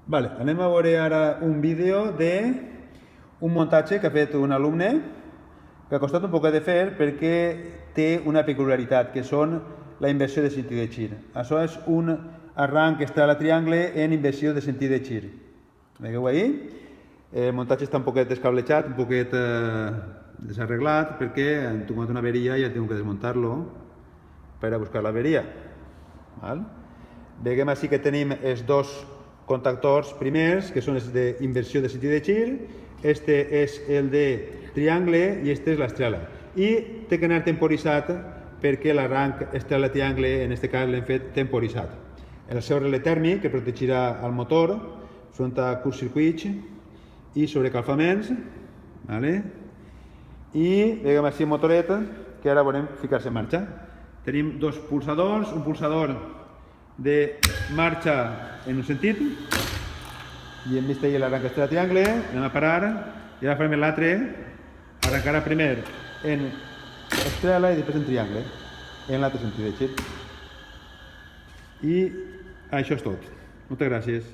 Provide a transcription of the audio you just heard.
Vale, anem a veure ara un vídeo d'un muntatge que ha fet un alumne que ha costat un poc de fer perquè té una peculiaritat, que són la inversió de sentit de gir. Això és un arranc estrela triangle en inversió de sentit de gir. Veieu ahí? El muntatge està un poquet descablejat, un poquet desarreglat, perquè han tocat una averia i ja tengo que desmuntar-lo per a buscar l'averia. Veiem així que tenim els dos contactors primers, que són els d'inversió de sentit de gir. Este és el de triangle i este és l'estrela. I té que anar temporitzat perquè l'arranc estrela-triangle, en aquest cas l'hem fet temporitzat. El seu relé tèrmic, que protegirà el motor, front a curtcircuits i sobrecalfaments. I veiem així el motoret, que ara volem ficar-se en marxa. Tenim dos pulsadors, un pulsador de marxa en un sentit, i hem vist ahir l'arranc estrela triangle. Anem a parar i ara farem l'altre, arrencarà primer en estrela i després en triangle, en l'altre sentit de gir. I això és tot. Moltes gràcies.